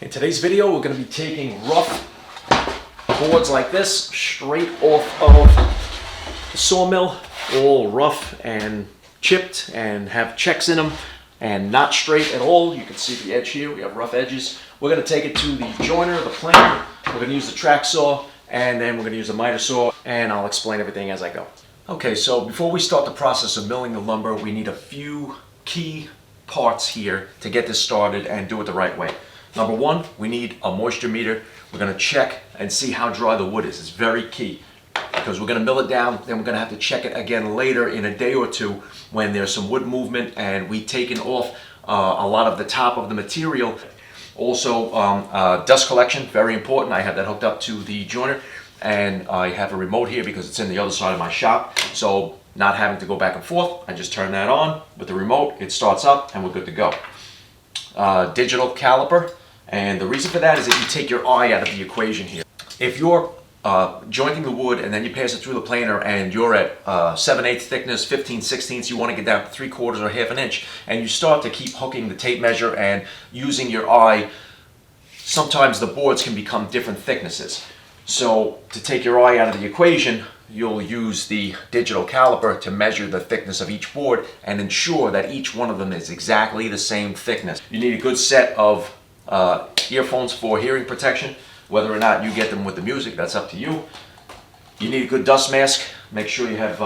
In today's video, we're going to be taking rough boards like this straight off of the sawmill, all rough and chipped and have checks in them and not straight at all. You can see the edge here, we have rough edges. We're going to take it to the joiner, the planer. We're going to use the track saw, and then we're going to use a miter saw, and I'll explain everything as I go. Okay, so before we start the process of milling the lumber, we need a few key parts here to get this started and do it the right way. Number one, we need a moisture meter. We're going to check and see how dry the wood is. It's very key because we're going to mill it down, then we're going to have to check it again later in a day or two when there's some wood movement and we've taken off a lot of the top of the material. Also, dust collection, very important. I have that hooked up to the joiner, and I have a remote here because it's in the other side of my shop. So not having to go back and forth, I just turn that on with the remote, it starts up and we're good to go. Digital caliper, and the reason for that is that you take your eye out of the equation here. If you're jointing the wood and then you pass it through the planer and you're at 7/8 thickness, 15/16, you want to get down to 3/4 or half an inch, and you start to keep hooking the tape measure and using your eye, sometimes the boards can become different thicknesses. So to take your eye out of the equation, you'll use the digital caliper to measure the thickness of each board and ensure that each one of them is exactly the same thickness. You need a good set of earphones for hearing protection. Whether or not you get them with the music, that's up to you. You need a good dust mask. Make sure you have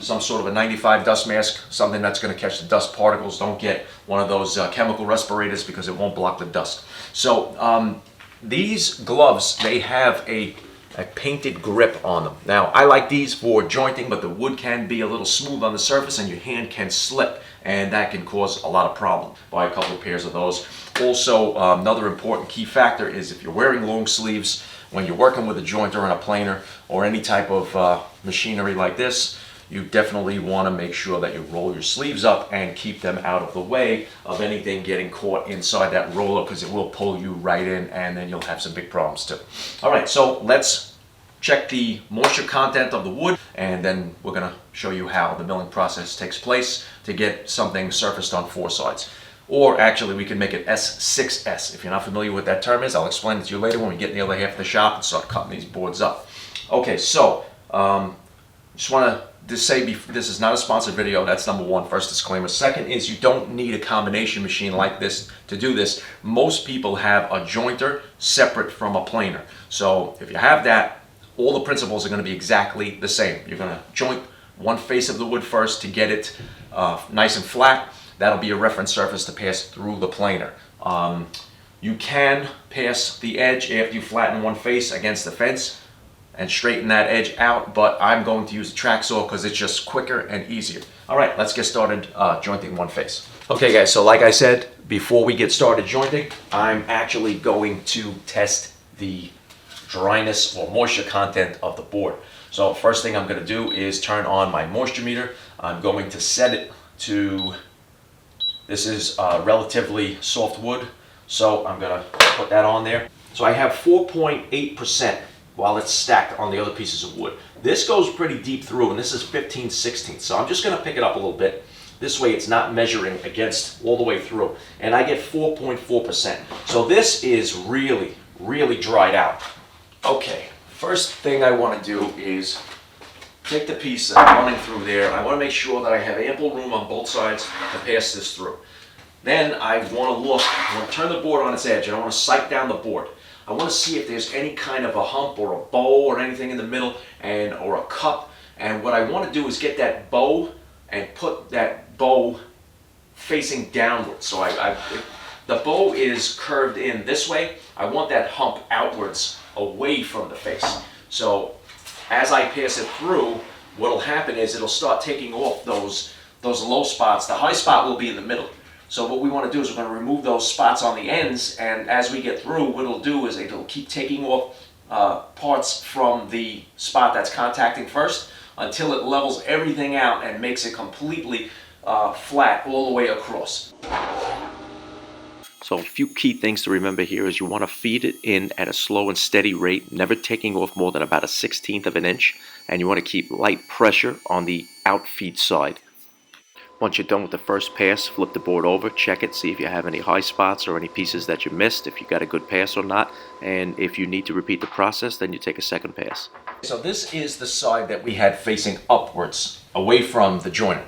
some sort of a 95 dust mask, something that's going to catch the dust particles. Don't get one of those chemical respirators because it won't block the dust. So these gloves, they have a painted grip on them. Now, I like these for jointing, but the wood can be a little smooth on the surface and your hand can slip, and that can cause a lot of problems. Buy a couple of pairs of those. Also, another important key factor is if you're wearing long sleeves, when you're working with a jointer and a planer or any type of machinery like this, you definitely want to make sure that you roll your sleeves up and keep them out of the way of anything getting caught inside that roller, because it will pull you right in and then you'll have some big problems too. All right, so let's check the moisture content of the wood, and then we're going to show you how the milling process takes place to get something surfaced on 4 sides. Or actually, we can make it s6s. If you're not familiar with what that term is, I'll explain it to you later when we get in the other half of the shop and start cutting these boards up. Okay, so just want to say this is not a sponsored video. That's number one, first disclaimer. Second is you don't need a combination machine like this to do this. Most people have a jointer separate from a planer. So if you have that, all the principles are going to be exactly the same. You're going to joint one face of the wood first to get it nice and flat. That'll be a reference surface to pass through the planer. You can pass the edge after you flatten one face against the fence and straighten that edge out, but I'm going to use a track saw because it's just quicker and easier. All right, let's get started jointing one face. Okay guys, so like I said, before we get started jointing, I'm actually going to test the dryness or moisture content of the board. So first thing I'm going to do is turn on my moisture meter. I'm going to set it to, this is relatively soft wood, so I'm going to put that on there. So I have 4.8% while it's stacked on the other pieces of wood. This goes pretty deep through, and this is 15/16, so I'm just going to pick it up a little bit. This way it's not measuring against all the way through, and I get 4.4%. So this is really, really dried out. Okay, first thing I want to do is take the piece that I'm running through there. I want to make sure that I have ample room on both sides to pass this through. Then I want to look, I want to turn the board on its edge, and I want to sight down the board. I want to see if there's any kind of a hump or a bow or anything in the middle, or a cup. And what I want to do is get that bow and put that bow facing downward. So if the bow is curved in this way, I want that hump outwards away from the face. So as I pass it through, what'll happen is it'll start taking off those low spots. The high spot will be in the middle. So what we want to do is we're going to remove those spots on the ends, and as we get through, what it'll do is it'll keep taking off parts from the spot that's contacting first until it levels everything out and makes it completely flat all the way across. So a few key things to remember here is you want to feed it in at a slow and steady rate, never taking off more than about a 1/16 of an inch, and you want to keep light pressure on the outfeed side. Once you're done with the first pass, flip the board over, check it, see if you have any high spots or any pieces that you missed, if you got a good pass or not, and if you need to repeat the process, then you take a second pass. So this is the side that we had facing upwards, away from the joiner.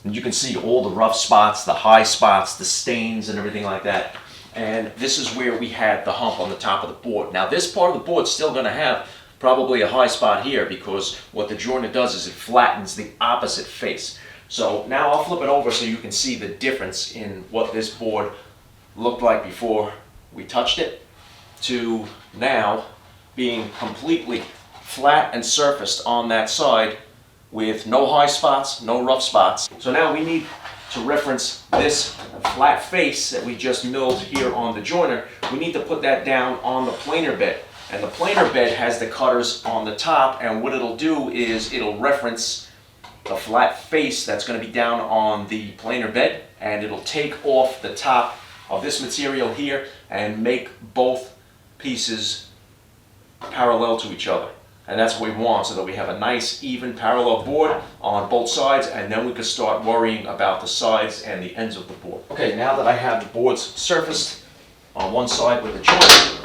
And you can see all the rough spots, the high spots, the stains and everything like that. And this is where we had the hump on the top of the board. Now this part of the board is still going to have probably a high spot here, because what the joiner does is it flattens the opposite face. So now I'll flip it over so you can see the difference in what this board looked like before we touched it to now being completely flat and surfaced on that side with no high spots, no rough spots. So now we need to reference this flat face that we just milled here on the joiner. We need to put that down on the planer bed. And the planer bed has the cutters on the top, and what it'll do is it'll reference the flat face that's going to be down on the planer bed, and it'll take off the top of this material here and make both pieces parallel to each other. And that's what we want, so that we have a nice even parallel board on both sides, and then we can start worrying about the sides and the ends of the board. Okay, now that I have the boards surfaced on one side with the joiner,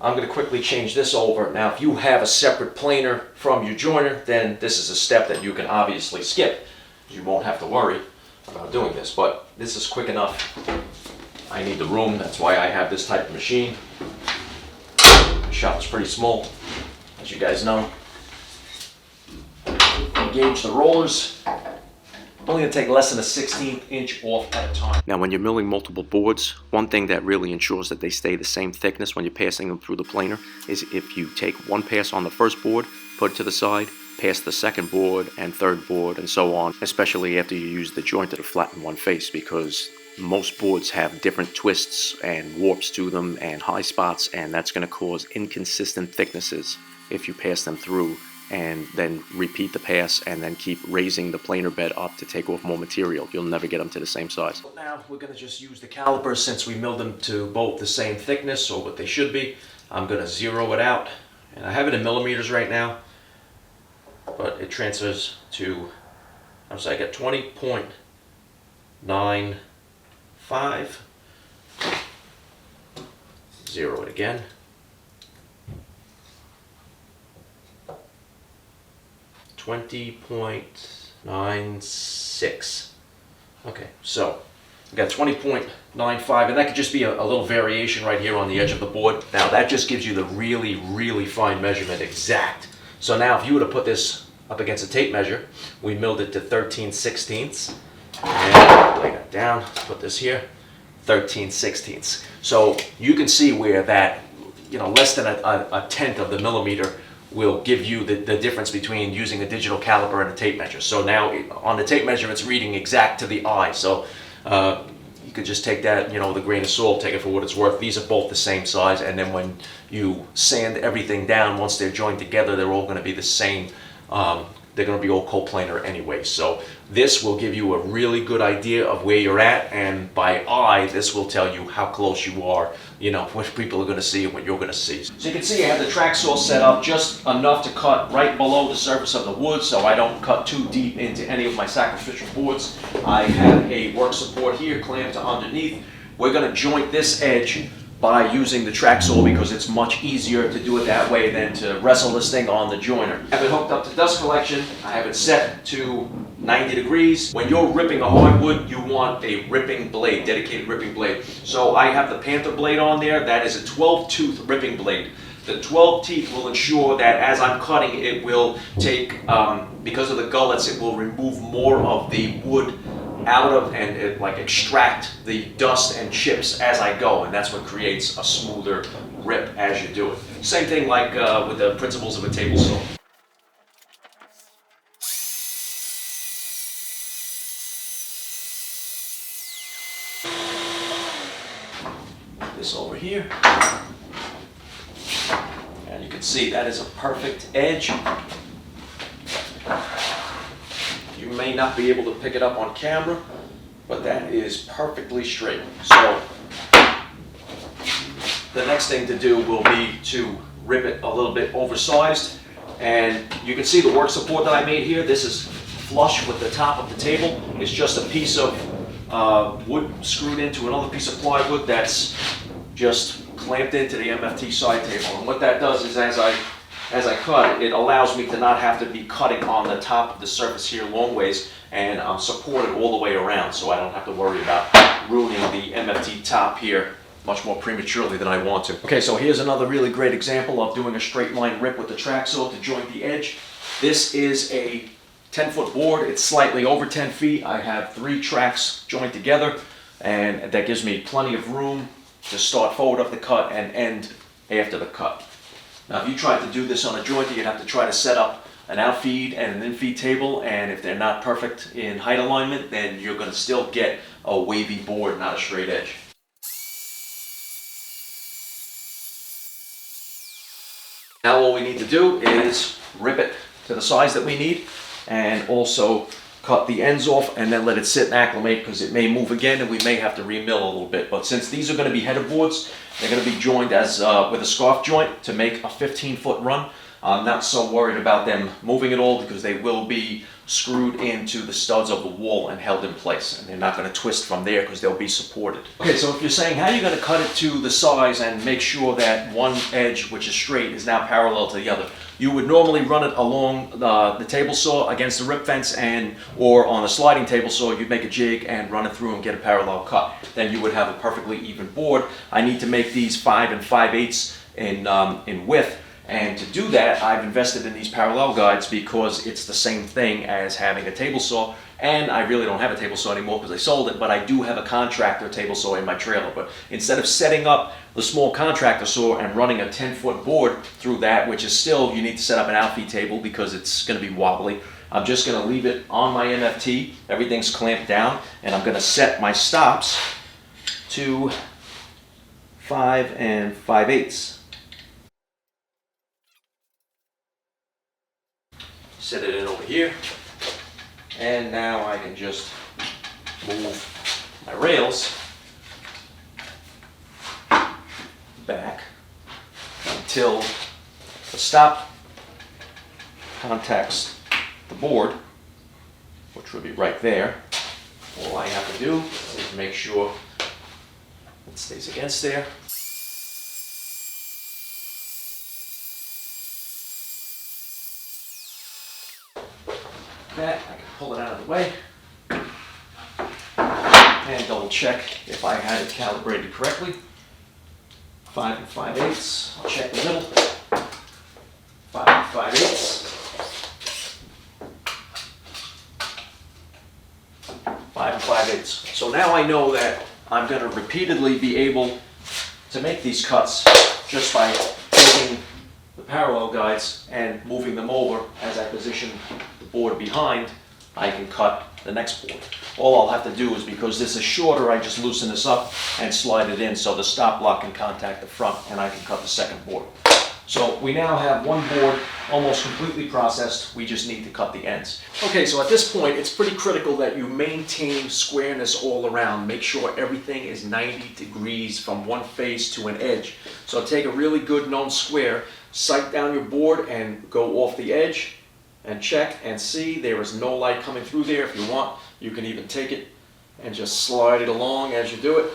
I'm going to quickly change this over. Now if you have a separate planer from your joiner, then this is a step that you can obviously skip. You won't have to worry about doing this, but this is quick enough. I need the room, that's why I have this type of machine. The shop is pretty small, as you guys know. Engage the rollers. Only going to take less than a 1/16 inch off at a time. Now when you're milling multiple boards, one thing that really ensures that they stay the same thickness when you're passing them through the planer is if you take one pass on the first board, put it to the side, pass the second board and third board and so on, especially after you use the jointer to flatten one face, because most boards have different twists and warps to them and high spots, and that's going to cause inconsistent thicknesses if you pass them through and then repeat the pass and then keep raising the planer bed up to take off more material. You'll never get them to the same size. Now we're going to just use the caliper. Since we milled them to both the same thickness, or what they should be, I'm going to zero it out. And I have it in millimeters right now, but it transfers to, I'm sorry, I got 20.95. Zero it again. 20.96. Okay, so we got 20.95, and that could just be a little variation right here on the edge of the board. Now that just gives you the really, really fine measurement exact. So now if you were to put this up against a tape measure, we milled it to 13/16. And lay that down, let's put this here, 13/16. So you can see where that, less than a tenth of the millimeter will give you the difference between using a digital caliper and a tape measure. So now on the tape measure, it's reading exact to the eye. So you could just take that, with a grain of salt, take it for what it's worth. These are both the same size, and then when you sand everything down, once they're joined together, they're all going to be the same. They're going to be all coplanar anyway. So this will give you a really good idea of where you're at, and by eye, this will tell you how close you are, what people are going to see and what you're going to see. So you can see I have the track saw set up just enough to cut right below the surface of the wood, so I don't cut too deep into any of my sacrificial boards. I have a work support here clamped to underneath. We're going to joint this edge by using the track saw, because it's much easier to do it that way than to wrestle this thing on the joiner. I have it hooked up to dust collection. I have it set to 90 degrees. When you're ripping a hardwood, you want a ripping blade, dedicated ripping blade. So I have the Panther blade on there. That is a 12-tooth ripping blade. The 12 teeth will ensure that as I'm cutting, it will take, because of the gullets, it will remove more of the wood out of and extract the dust and chips as I go, and that's what creates a smoother rip as you do it. Same thing like with the principles of a table saw. This over here, and you can see that is a perfect edge. You may not be able to pick it up on camera, but that is perfectly straight. So the next thing to do will be to rip it a little bit oversized, and you can see the work support that I made here. This is flush with the top of the table. It's just a piece of wood screwed into another piece of plywood that's just clamped into the MFT side table. And what that does is as I cut, it allows me to not have to be cutting on the top of the surface here long ways, and I'm supported all the way around, so I don't have to worry about ruining the MFT top here much more prematurely than I want to. Okay, so here's another really great example of doing a straight line rip with the track saw to joint the edge. This is a 10-foot board. It's slightly over 10 feet. I have 3 tracks joined together, and that gives me plenty of room to start forward of the cut and end after the cut. Now, if you tried to do this on a jointer, you'd have to try to set up an outfeed and an infeed table, and if they're not perfect in height alignment, then you're going to still get a wavy board, not a straight edge. Now all we need to do is rip it to the size that we need, and also cut the ends off and then let it sit and acclimate, because it may move again and we may have to remill a little bit. But since these are going to be header boards, they're going to be joined as with a scarf joint to make a 15-foot run. I'm not so worried about them moving at all, because they will be screwed into the studs of the wall and held in place, and they're not going to twist from there because they'll be supported. Okay, so if you're saying how are you going to cut it to the size and make sure that one edge, which is straight, is now parallel to the other, you would normally run it along the table saw against the rip fence, or on a sliding table saw, you'd make a jig and run it through and get a parallel cut. Then you would have a perfectly even board. I need to make these 5 5/8 in width. And to do that, I've invested in these parallel guides because it's the same thing as having a table saw. And I really don't have a table saw anymore because I sold it, but I do have a contractor table saw in my trailer. But instead of setting up the small contractor saw and running a 10-foot board through that, which is still, you need to set up an outfeed table because it's going to be wobbly, I'm just going to leave it on my MFT. Everything's clamped down, and I'm going to set my stops to 5 5/8. Set it in over here, and now I can just move my rails back until the stop contacts the board, which will be right there. All I have to do is make sure it stays against there. That, I can pull it out of the way and double check if I had it calibrated correctly. 5 5/8. I'll check the middle. 5 5/8. 5 5/8. So now I know that I'm going to repeatedly be able to make these cuts just by taking the parallel guides and moving them over as I position the board behind. I can cut the next board. All I'll have to do is, because this is shorter, I just loosen this up and slide it in so the stop block can contact the front, and I can cut the second board. So we now have one board almost completely processed. We just need to cut the ends. Okay, so at this point, it's pretty critical that you maintain squareness all around. Make sure everything is 90 degrees from one face to an edge. So take a really good known square, sight down your board and go off the edge and check and see there is no light coming through there. If you want, you can even take it and just slide it along as you do it.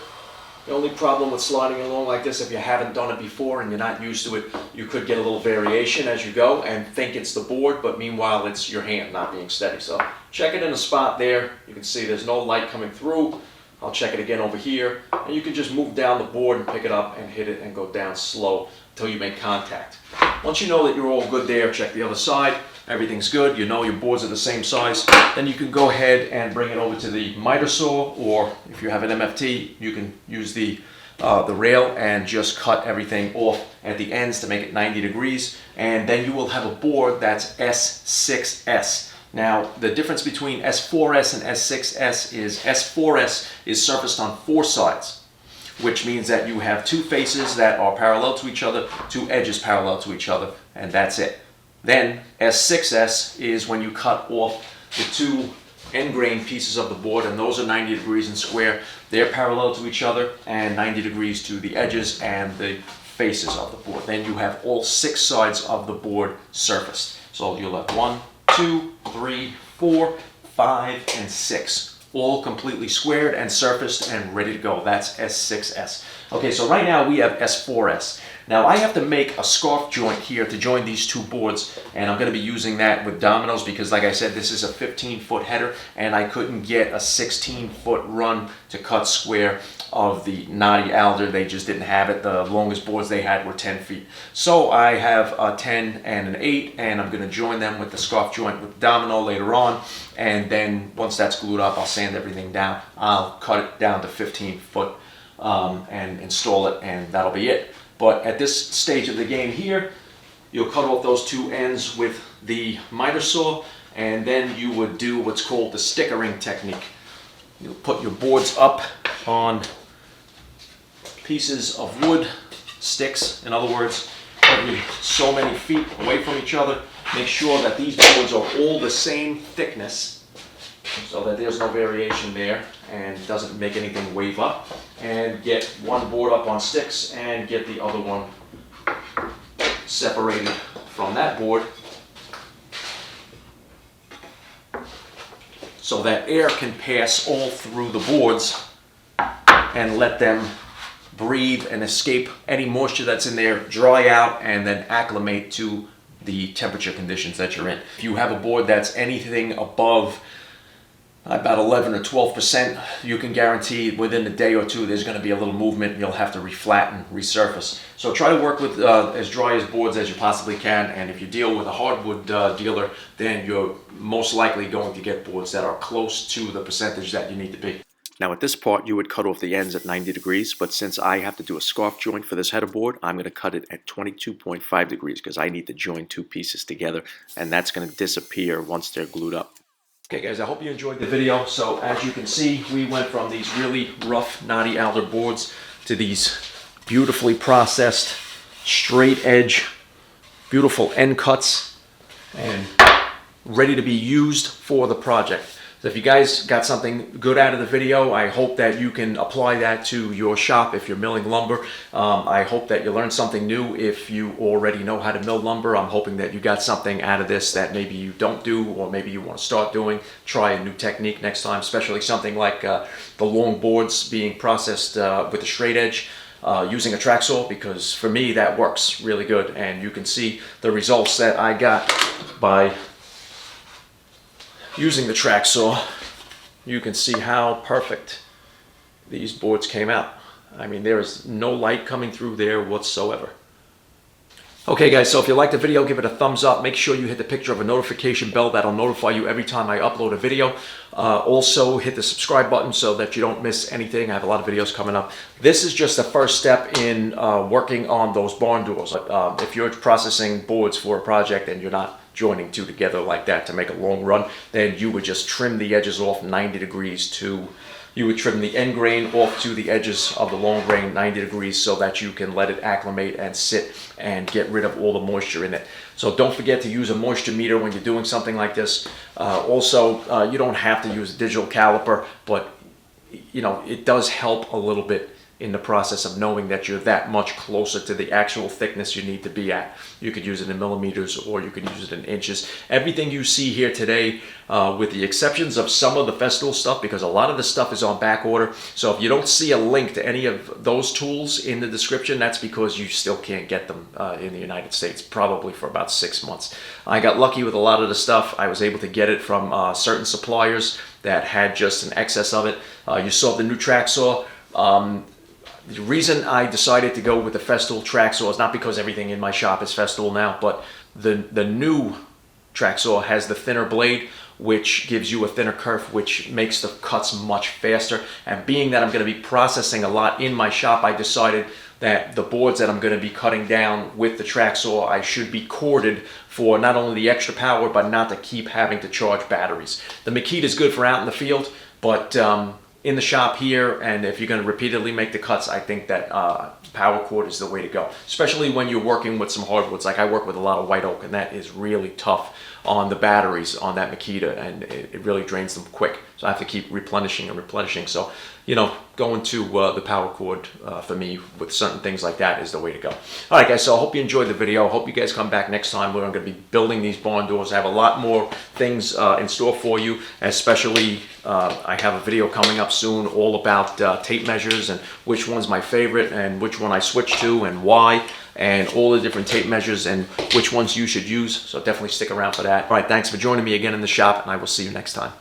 The only problem with sliding along like this, if you haven't done it before and you're not used to it, you could get a little variation as you go and think it's the board, but meanwhile it's your hand not being steady. So check it in a spot there. You can see there's no light coming through. I'll check it again over here, and you can just move down the board and pick it up and hit it and go down slow until you make contact. Once you know that you're all good there, check the other side. Everything's good. You know your boards are the same size. Then you can go ahead and bring it over to the miter saw, or if you have an MFT, you can use the rail and just cut everything off at the ends to make it 90 degrees. And then you will have a board that's S6s. Now, the difference between s4s and s6s is s4s is surfaced on 4 sides, which means that you have 2 faces that are parallel to each other, 2 edges parallel to each other, and that's it. Then S6s is when you cut off the 2 end grain pieces of the board, and those are 90 degrees and square. They're parallel to each other and 90 degrees to the edges and the faces of the board. Then you have all 6 sides of the board surfaced. So you'll have 1, 2, 3, 4, 5, and 6. All completely squared and surfaced and ready to go. That's S6s. Okay, so right now we have s4s. Now I have to make a scarf joint here to join these two boards, and I'm going to be using that with dominoes because, like I said, this is a 15-foot header and I couldn't get a 16-foot run to cut square of the knotty alder. They just didn't have it. The longest boards they had were 10 feet. So I have a 10 and an 8, and I'm going to join them with the scarf joint with the domino later on, and then once that's glued up, I'll sand everything down. I'll cut it down to 15 foot and install it, and that'll be it. But at this stage of the game here, you'll cut off those two ends with the miter saw, and then you would do what's called the stickering technique. You'll put your boards up on pieces of wood, sticks, in other words, every so many feet away from each other. Make sure that these boards are all the same thickness so that there's no variation there and doesn't make anything wave up. And get one board up on sticks and get the other one separated from that board so that air can pass all through the boards and let them breathe and escape any moisture that's in there, dry out, and then acclimate to the temperature conditions that you're in. If you have a board that's anything above about 11 or 12%, you can guarantee within a day or two there's going to be a little movement and you'll have to reflatten, resurface. So try to work with as dry as boards as you possibly can, and if you deal with a hardwood dealer, then you're most likely going to get boards that are close to the percentage that you need to be. Now at this part you would cut off the ends at 90 degrees, but since I have to do a scarf joint for this header board, I'm going to cut it at 22.5 degrees because I need to join two pieces together, and that's going to disappear once they're glued up. Okay guys, I hope you enjoyed the video. So as you can see, we went from these really rough knotty alder boards to these beautifully processed straight edge, beautiful end cuts, and ready to be used for the project. So if you guys got something good out of the video, I hope that you can apply that to your shop if you're milling lumber. I hope that you learned something new if you already know how to mill lumber. I'm hoping that you got something out of this that maybe you don't do or maybe you want to start doing. Try a new technique next time, especially something like the long boards being processed with a straight edge. Using a track saw, because for me that works really good, and you can see the results that I got by using the track saw. You can see how perfect these boards came out. I mean, there is no light coming through there whatsoever. Okay guys, so if you liked the video, give it a thumbs up. Make sure you hit the picture of a notification bell. That'll notify you every time I upload a video. Also hit the subscribe button so that you don't miss anything. I have a lot of videos coming up. This is just the first step in working on those barn doors. If you're processing boards for a project and you're not joining two together like that to make a long run, then you would just trim the edges off 90 degrees to, you would trim the end grain off to the edges of the long grain 90 degrees so that you can let it acclimate and sit and get rid of all the moisture in it. So don't forget to use a moisture meter when you're doing something like this. Also, you don't have to use a digital caliper, but you know, it does help a little bit in the process of knowing that you're that much closer to the actual thickness you need to be at. You could use it in millimeters or you could use it in inches. Everything you see here today, with the exceptions of some of the Festool stuff, because a lot of the stuff is on back order. So if you don't see a link to any of those tools in the description, that's because you still can't get them in the United States, probably for about 6 months. I got lucky with a lot of the stuff. I was able to get it from certain suppliers that had just an excess of it. You saw the new track saw. The reason I decided to go with the Festool track saw is not because everything in my shop is Festool now, but the new track saw has the thinner blade, which gives you a thinner kerf, which makes the cuts much faster. And being that I'm going to be processing a lot in my shop, I decided that the boards that I'm going to be cutting down with the track saw, I should be corded for not only the extra power, but not to keep having to charge batteries. The Makita is good for out in the field, but in the shop here, and if you're going to repeatedly make the cuts, I think that power cord is the way to go, especially when you're working with some hardwoods. Like I work with a lot of white oak, and that is really tough on the batteries on that Makita, and it really drains them quick. So I have to keep replenishing and replenishing. So, you know, going to the power cord for me with certain things like that is the way to go. All right, guys, so I hope you enjoyed the video. I hope you guys come back next time. We're going to be building these barn doors. I have a lot more things in store for you, especially I have a video coming up soon all about tape measures and which one's my favorite and which one I switch to and why, and all the different tape measures and which ones you should use. So definitely stick around for that. All right, thanks for joining me again in the shop, and I will see you next time.